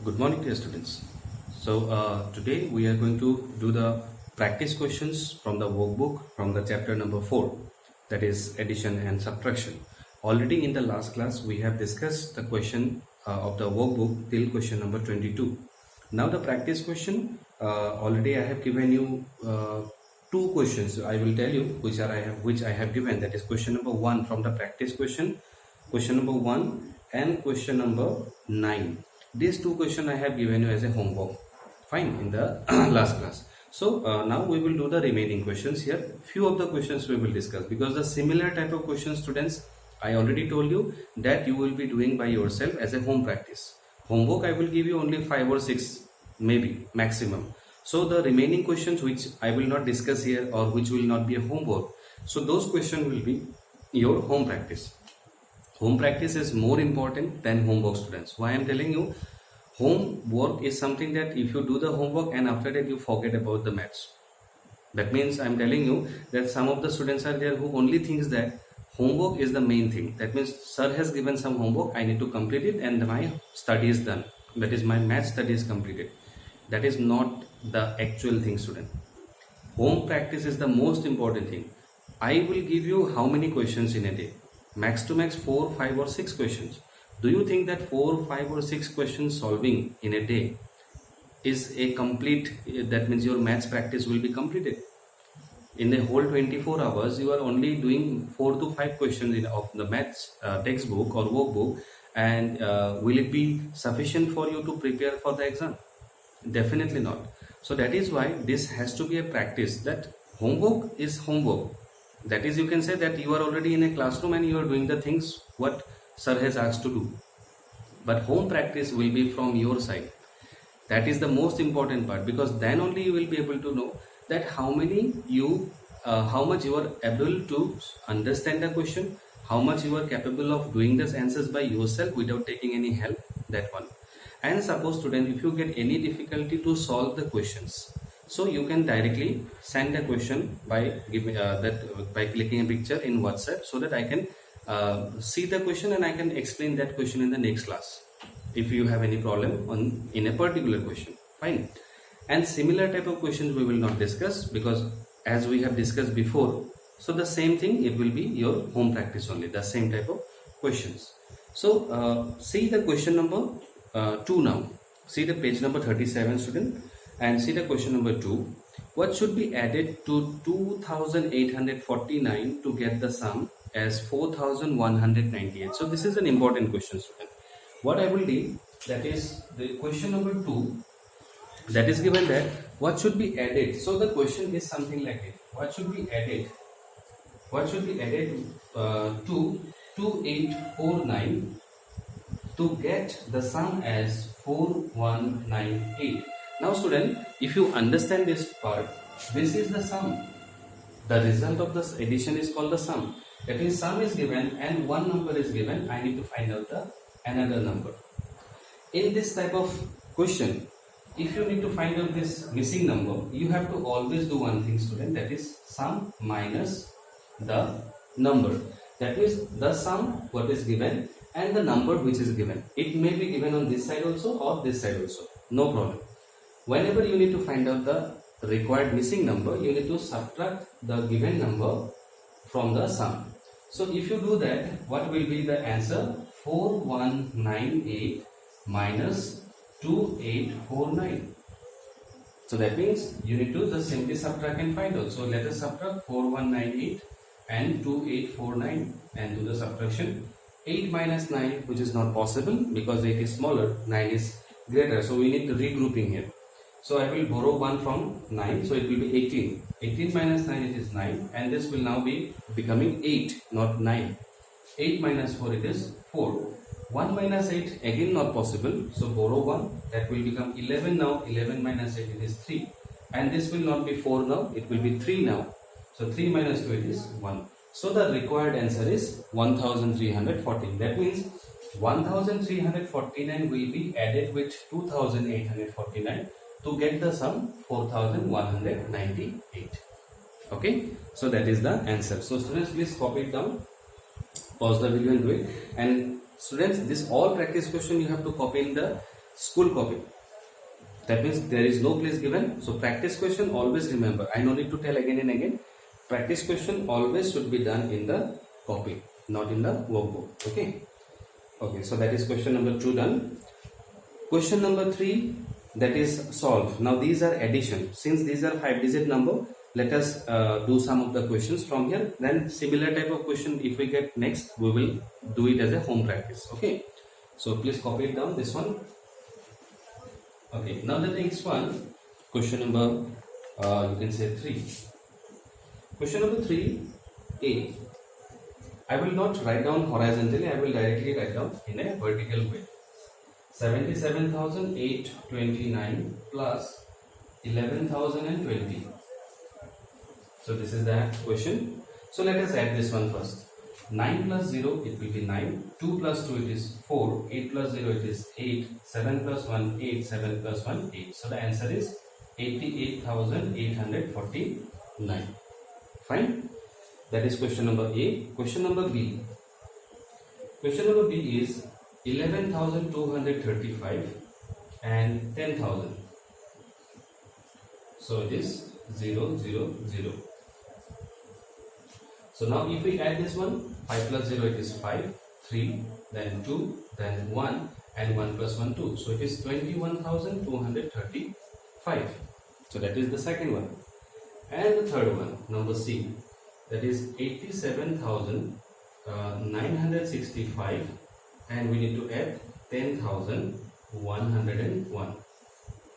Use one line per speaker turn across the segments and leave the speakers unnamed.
Good morning, dear students. Today we are going to do the practice questions from the workbook from the chapter number 4, that is addition and subtraction. Already in the last class we have discussed the question of the workbook till question number 22. Now the practice question, already I have given you two questions. I will tell you which I have given, that is question number 1 from the practice question number 1 and question number 9. These two questions I have given you as a homework, fine, in the last class. Now we will do the remaining questions here. Few of the questions we will discuss, because the similar type of questions, students, I already told you that you will be doing by yourself as a home practice. Homework I will give you only 5 or 6 maybe maximum. So the remaining questions which I will not discuss here or which will not be a homework, so those questions will be your home practice. Home practice is more important than homework, students. Why I am telling you? Homework is something that if you do the homework and after that you forget about the maths. That means I am telling you that some of the students are there who only thinks that homework is the main thing. That means sir has given some homework, I need to complete it and my study is done. That is, my math study is completed. That is not the actual thing, student. Home practice is the most important thing. I will give you how many questions in a day? Max to max 4, 5 or 6 questions. Do you think that 4, 5 or 6 questions solving in a day is a complete, that means your maths practice will be completed? In the whole 24 hours, you are only doing 4 to 5 questions of the maths textbook or workbook, and will it be sufficient for you to prepare for the exam? Definitely not. So that is why this has to be a practice, that homework is homework. That is, you can say that you are already in a classroom and you are doing the things what sir has asked to do. But home practice will be from your side. That is the most important part, because then only you will be able to know that how much you are able to understand the question, how much you are capable of doing the answers by yourself without taking any help, that one. And suppose, student, if you get any difficulty to solve the questions, so you can directly send a question by giving by clicking a picture in WhatsApp, so that I can see the question and I can explain that question in the next class if you have any problem in a particular question, fine. And similar type of questions we will not discuss, because as we have discussed before, so the same thing, it will be your home practice only, the same type of questions. So see the question number 2 now. See the page number 37, student, and see the question number 2. What should be added to 2849 to get the sum as 4198? So this is an important question, student. What I will do, that is the question number 2, that is given that what should be added. So the question is something like it. What should be added? What should be added to 2849 to get the sum as 4198? Now, student, if you understand this part, this is the sum. The result of this addition is called the sum. That means sum is given and one number is given. I need to find out the another number. In this type of question, if you need to find out this missing number, you have to always do one thing, student, that is sum minus the number. That means the sum what is given and the number which is given. It may be given on this side also or this side also. No problem. Whenever you need to find out the required missing number, you need to subtract the given number from the sum. So if you do that, what will be the answer? 4198 minus 2849. So that means you need to just simply subtract and find out. So let us subtract 4198 and 2849 and do the subtraction. 8 minus 9, which is not possible because 8 is smaller, 9 is greater. So we need the regrouping here. So I will borrow 1 from 9, so it will be 18. 18 minus 9, it is 9, and this will now be becoming 8, not 9. 8 minus 4, it is 4. 1 minus 8, again not possible, so borrow 1, that will become 11 now. 11 minus 8, it is 3. And this will not be 4 now, it will be 3 now. So 3 minus 2, it is 1. So the required answer is 1314. That means 1349 will be added with 2849 to get the sum 4198. Okay, so that is the answer. So students, please copy it down, pause the video and do it. And students, this all practice question you have to copy in the school copy. That means there is no place given. So practice question, always remember, I no need to tell again and again, practice question always should be done in the copy, not in the workbook. Okay. Okay, so that is question number 2 done. Question number 3, that is solve. Now these are addition. Since these are 5-digit number, let us do some of the questions from here. Then similar type of question if we get next, we will do it as a home practice. Okay. So please copy it down, this one. Okay, now the next one, question number, you can say 3. Question number 3A. I will not write down horizontally, I will directly write down in a vertical way. 77,829 plus 11,020. So this is the question. So let us add this one first. 9 plus 0, it will be 9. 2 plus 2, it is 4. 8 plus 0, it is 8. 7 plus 1, 8. 7 plus 1, 8. So the answer is 88,849. Fine. That is question number A. Question number B. Question number B is 11,235 and 10,000. So it is 0, 0, 0. So now if we add this one, 5 plus 0, it is 5, 3, then 2, then 1, and 1 plus 1, 2. So it is 21,235. So that is the second one. And the third one, number C, that is 87,965, and we need to add 10,101.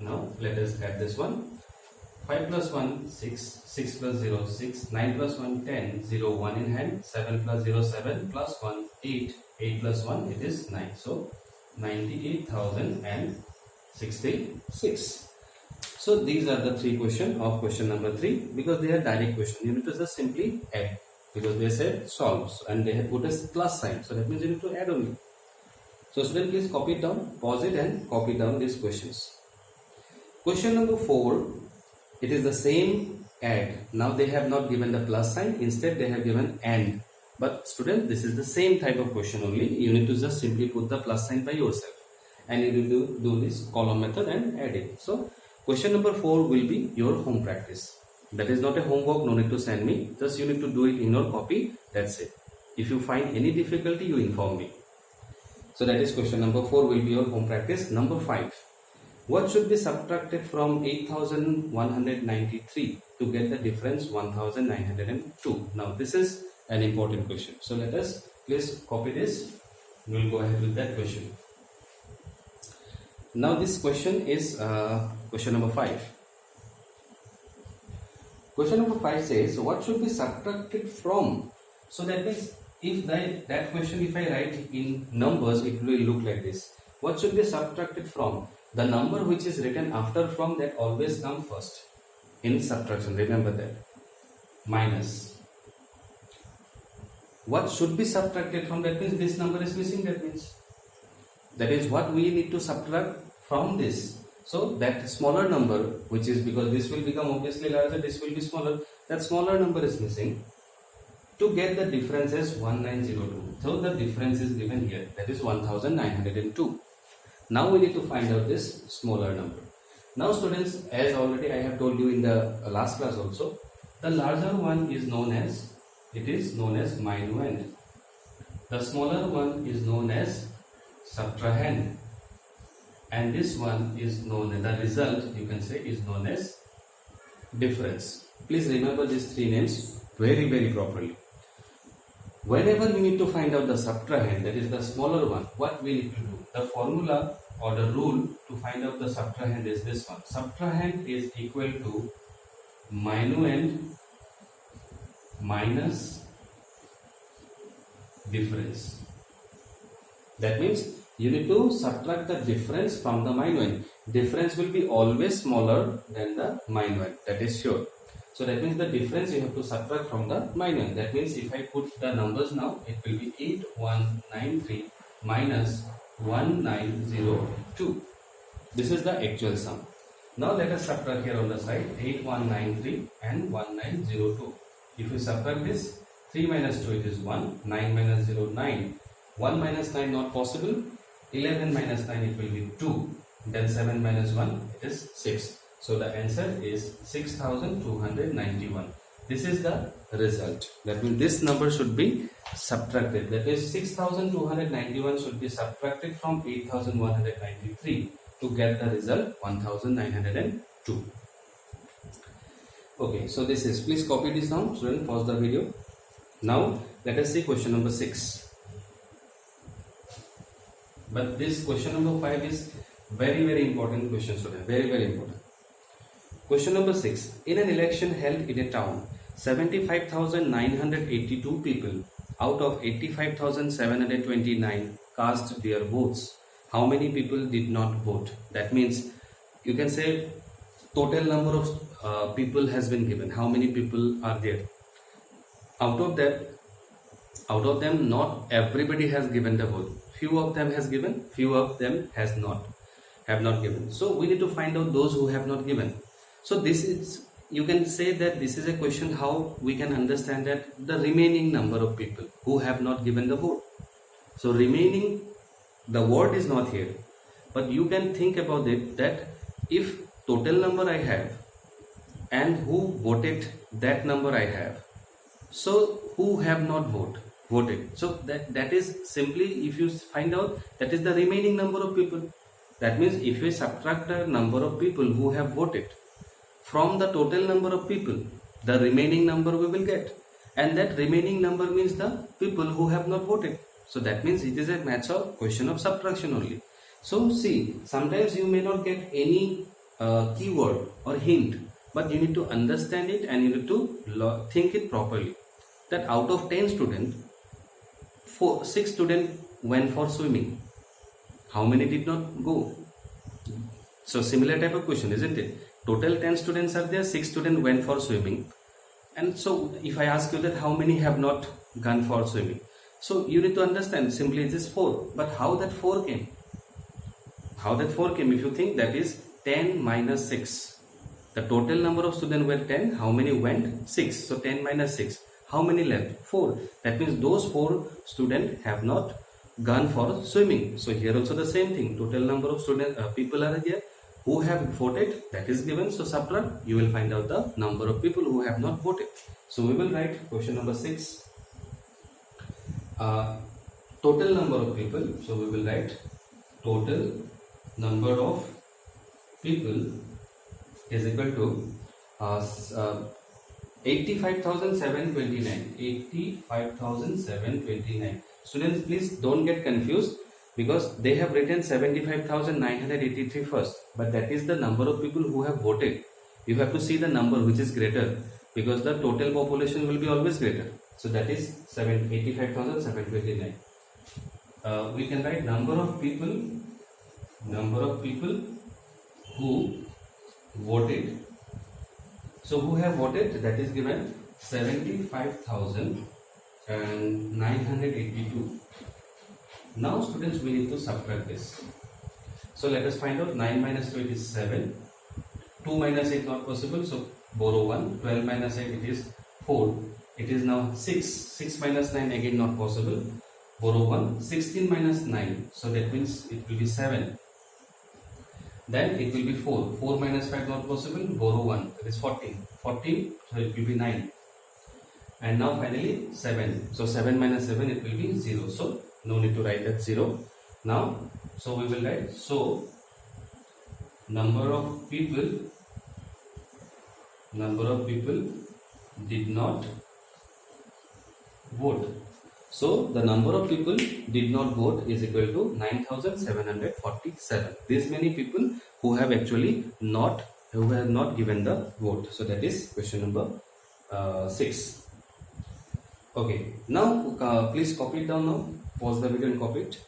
Now let us add this one. 5 plus 1, 6, 6 plus 0, 6, 9 plus 1, 10, 0, 1 in hand, 7 plus 0, 7, plus 1, 8, 8 plus 1, it is 9. So 98,066. So these are the 3 questions of question number 3, because they are direct questions. You need to just simply add, because they said solves and they have put a plus sign. So that means you need to add only. So student, please copy it down, pause it and copy down these questions. Question number 4. It is the same add. Now they have not given the plus sign, instead they have given and. But student, this is the same type of question only. You need to just simply put the plus sign by yourself. And you need to do this column method and add it. So question number 4 will be your home practice. That is not a homework, no need to send me. Just you need to do it in your copy, that's it. If you find any difficulty, you inform me. So that is question number 4 will be your home practice. Number 5. What should be subtracted from 8,193 to get the difference 1,902? Now this is an important question. So let us please copy this. We will go ahead with that question. Now this question is question number 5. Question number 5 says, what should be subtracted from? So that means if that question, if I write in numbers, it will look like this. What should be subtracted from? The number which is written after from, that always come first in subtraction. Remember that. Minus. What should be subtracted from? That means this number is missing. That is what we need to subtract from this. So that smaller number, which is, because this will become obviously larger, this will be smaller. That smaller number is missing. To get the difference is 1902. So the difference is given here. That is 1902. Now we need to find out this smaller number. Now students, as already I have told you in the last class also, the larger one is known as, minuend. The smaller one is known as subtrahend. And this one is known as, the result you can say is known as difference. Please remember these 3 names very, very properly. Whenever we need to find out the subtrahend, that is the smaller one, what we need to do? The formula or the rule to find out the subtrahend is this one. Subtrahend is equal to minuend minus difference. That means you need to subtract the difference from the minuend. Difference will be always smaller than the minuend. That is sure. So that means the difference you have to subtract from the minuend. That means if I put the numbers now, it will be 8193 minus 1902. This is the actual sum. Now let us subtract here on the side 8193 and 1902. If you subtract this, 3 minus 2 it is 1, 9 minus 0 9, 1 minus 9 not possible, 11 minus 9 it will be 2. then 7 minus 1, it is 6. So the answer is 6291. This is the result. That means this number should be subtracted. That is 6291 should be subtracted from 8193 to get the result 1902. Okay, so this is, please copy this down. Student, pause the video. Now let us see question number 6. But this question number 5 is very important question, student. Very important. Question number 6. In an election held in a town, 75,982 people out of 85,729 cast their votes. How many people did not vote? That means you can say total number of people has been given. How many people are there? Out of them, not everybody has given the vote. Few of them has given, few of them have not given. So we need to find out those who have not given. So this is, you can say that this is a question how we can understand that the remaining number of people who have not given the vote. So remaining, the word is not here, but you can think about it that if total number I have and who voted that number I have, so who have not voted. So that is simply, if you find out, that is the remaining number of people. That means if we subtract the number of people who have voted from the total number of people, the remaining number we will get, and that remaining number means the people who have not voted. So that means it is a match of question of subtraction only. So see, sometimes you may not get any keyword or hint, but you need to understand it and you need to think it properly. That out of 10 students, 6 students went for swimming. How many did not go? So similar type of question, isn't it? Total 10 students are there, 6 students went for swimming. And so if I ask you that how many have not gone for swimming, so you need to understand simply it is 4. But how that 4 came? If you think, that is 10 minus 6. The total number of students were 10. How many went? 6. So 10 minus 6. How many left? 4. That means those 4 students have not gone for swimming. So here also the same thing. Total number of people are here who have voted, that is given. So subtract, you will find out the number of people who have not voted. So we will write question number 6. Total number of people. So we will write total number of people is equal to 85,729. 85,729. Students, please don't get confused, because they have written 75,983 first, but that is the number of people who have voted. You have to see the number which is greater, because the total population will be always greater. So that is 85,729. We can write number of people who voted. So who have voted, that is given 75,982. Now students, we need to subtract this. So let us find out. 9 minus 2, it is 7. 2 minus 8 not possible, so borrow 1. 12 minus 8, it is 4. It is now 6. 6 minus 9 again not possible, borrow 1. 16 minus 9, so that means it will be 7. Then it will be 4. 4 minus 5 not possible, borrow 1. That is 14. 14, so it will be 9. And now finally 7. So 7 minus 7, it will be 0. So no need to write that 0. Now, so we will write, so number of people did not vote. So the number of people did not vote is equal to 9,747. This many people who have actually not given the vote. So that is question number 6. Okay, now please copy it down now. Pause the video and copy it.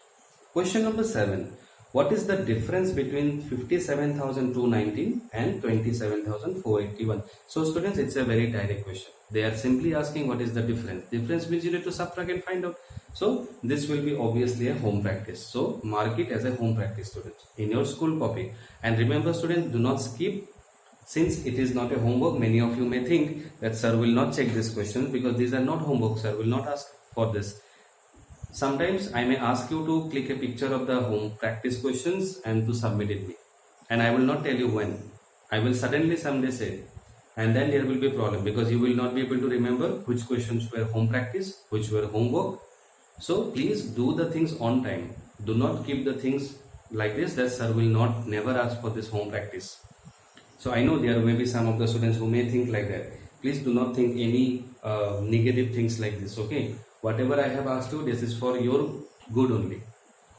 Question number 7. What is the difference between 57,219 and 27,481? So students, it's a very direct question. They are simply asking what is the difference. Difference means you need to subtract and find out. So this will be obviously a home practice. So mark it as a home practice, students, in your school copy. And remember students, do not skip. Since it is not a homework, many of you may think that sir will not check this question because these are not homework. Sir will not ask for this. Sometimes I may ask you to click a picture of the home practice questions and to submit it and I will not tell you when. I will suddenly someday say, and then there will be a problem because you will not be able to remember which questions were home practice, which were homework. So please do the things on time. Do not keep the things like this that sir will not never ask for this home practice. So I know there may be some of the students who may think like that. Please do not think any negative things like this. Okay, whatever I have asked you, this is for your good only.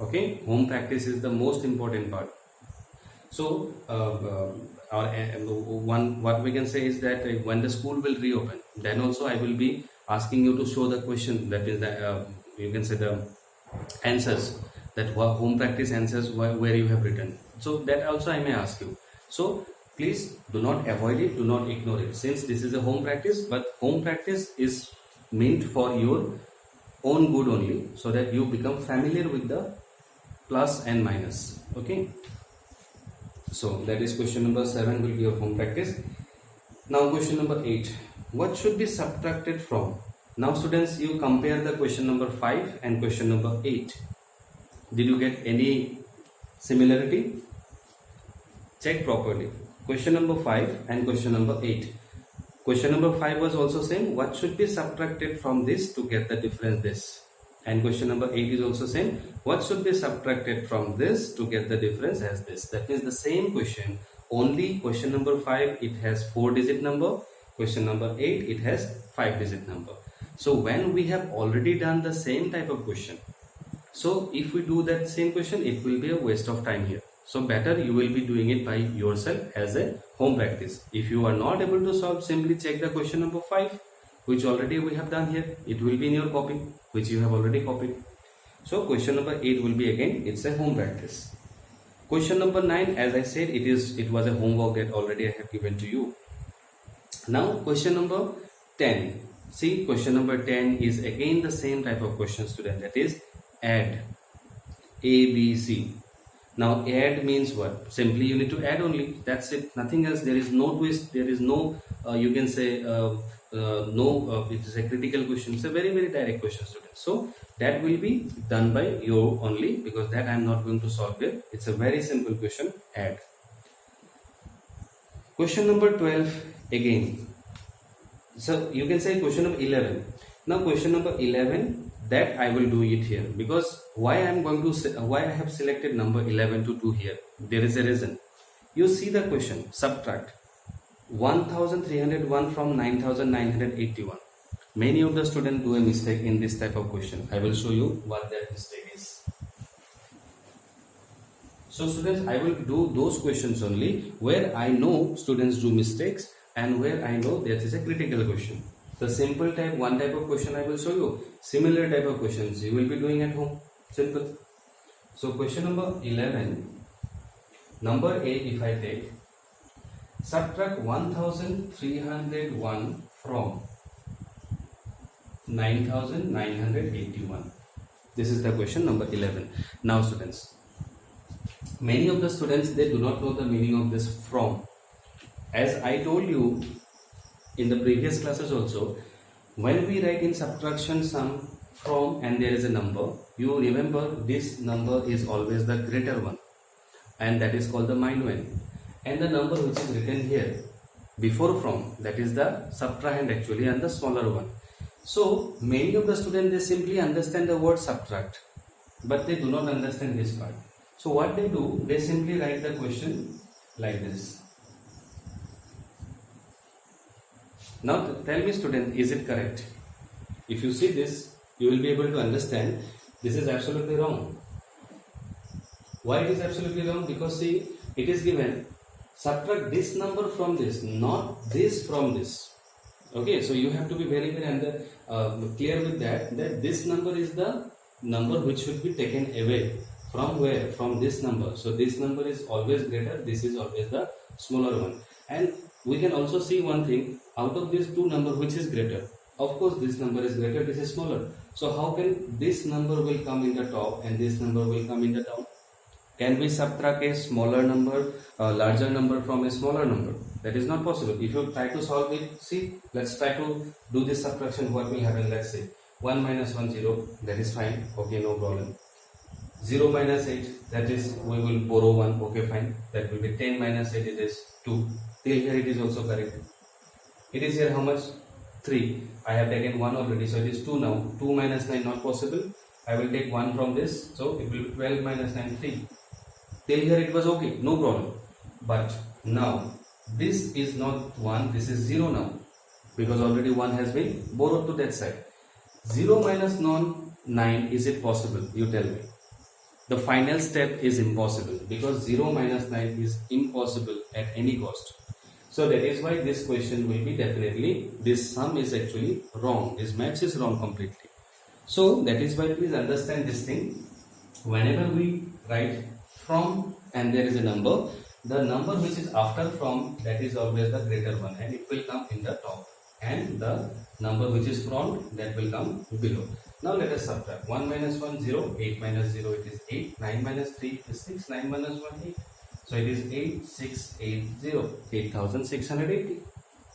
Okay, home practice is the most important part. So what we can say is that when the school will reopen, then also I will be asking you to show the question, that is the you can say the answers, that home practice answers where you have written. So that also I may ask you. So please do not avoid it, do not ignore it, since this is a home practice, but home practice is meant for your own good only, so that you become familiar with the plus and minus. Okay, so that is question number 7 will be your home practice. Now question number 8, what should be subtracted from? Now students, you compare the question number 5 and question number 8. Did you get any similarity? Check properly. Question number 5 and question number 8. Question number 5 was also same, what should be subtracted from this to get the difference this. And question number 8 is also same, what should be subtracted from this to get the difference as this. That means the same question, only question number 5 it has 4-digit number, question number 8 it has 5-digit number. So when we have already done the same type of question, so if we do that same question, it will be a waste of time here. So better you will be doing it by yourself as a home practice. If you are not able to solve, simply check the question number 5, which already we have done here. It will be in your copy, which you have already copied. So question number 8 will be again, it's a home practice. Question number 9, as I said, it was a homework that already I have given to you. Now question number 10. See, question number 10 is again the same type of question, student, that is add A, B, C. Now add means what? Simply you need to add only, that's it, nothing else. There is no twist, there is no you can say it is a critical question. It's a very direct question, students. So that will be done by you only, because that I am not going to solve it. It's a very simple question, add. Question number 12 again. So you can say question number 11. Now question number 11, that I will do it here, because why I have selected number 11 to do here, there is a reason. You see the question, subtract 1301 from 9981. Many of the students do a mistake in this type of question. I will show you what that mistake is. So students, I will do those questions only where I know students do mistakes and where I know that is a critical question. The simple type, one type of question I will show you. Similar type of questions you will be doing at home. Simple. So question number 11, number A, if I take, subtract 1301 from 9981. This is the question number 11. Now students, many of the students, they do not know the meaning of this from. As I told you in the previous classes also, when we write in subtraction sum from and there is a number, you remember this number is always the greater one, and that is called the minuend. And the number which is written here before from, that is the subtrahend actually, and the smaller one. So many of the students, they simply understand the word subtract, but they do not understand this part. So what they do, they simply write the question like this. Now tell me student, is it correct? If you see this, you will be able to understand this is absolutely wrong. Why it is absolutely wrong? Because see, it is given subtract this number from this, not this from this. Okay, so you have to be very clear with that this number is the number which should be taken away. From where? From this number. So this number is always greater, this is always the smaller one. And we can also see one thing, out of these two numbers, which is greater? Of course this number is greater, this is smaller. So how can this number will come in the top and this number will come in the down? Can we subtract a smaller number, a larger number from a smaller number? That is not possible. If you try to solve it, see, let's try to do this subtraction. What will happen? Let's say 1 minus 1, 0. That is fine. Okay, no problem. 0 minus 8, that is we will borrow 1, okay fine, that will be 10 minus 8, it is 2. Till here it is also correct. It is here how much? 3. I have taken 1 already, so it is 2 now. 2 minus 9 not possible. I will take 1 from this, so it will be 12 minus 9, 3. Till here it was okay, no problem. But now this is not 1, this is 0 now, because already 1 has been borrowed to that side. 0 minus 9, is it possible? You tell me. The final step is impossible, because 0 minus 9 is impossible at any cost. So that is why this question will be definitely, this sum is actually wrong, this maths is wrong completely. So that is why please understand this thing. Whenever we write from and there is a number, the number which is after from, that is always the greater one, and it will come in the top, and the number which is front, that will come below. Now let us subtract. 1 minus 1, 0, 8 minus 0, it is 8, 9 minus 3 is 6, 9 minus 1, 8. So it is 8680, 8680.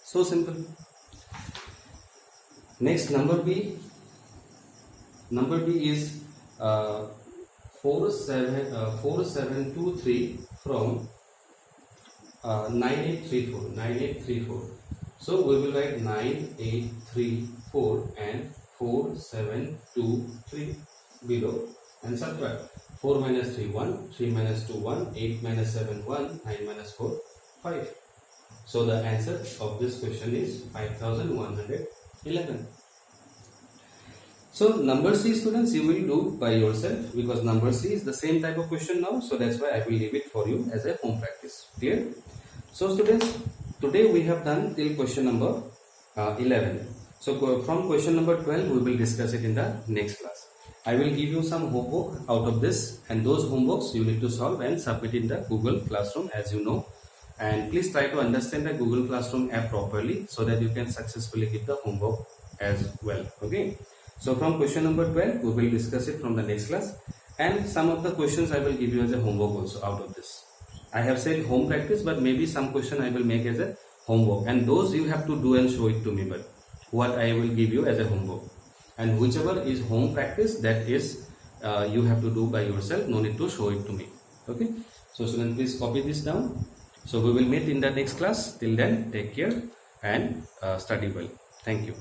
So simple. Next, number B. Number B is 4723 from 9834. So we will write 9834 and 4723 below and subtract. 4 minus 3, 1, 3 minus 2, 1, 8 minus 7, 1, 9 minus 4, 5. So the answer of this question is 5111. So number C, students, you will do by yourself, because number C is the same type of question now. So that's why I will leave it for you as a home practice. Clear? So students, today we have done till question number 11. So from question number 12 we will discuss it in the next class. I will give you some homework out of this, and those homeworks you need to solve and submit in the Google Classroom, as you know. And please try to understand the Google Classroom app properly, so that you can successfully give the homework as well. Okay. So from question number 12 we will discuss it from the next class, and some of the questions I will give you as a homework also out of this. I have said home practice, but maybe some question I will make as a homework, and those you have to do and show it to me, but what I will give you as a homework. And whichever is home practice, that is you have to do by yourself, no need to show it to me. Okay. So students, please copy this down. So we will meet in the next class. Till then, take care and study well. Thank you.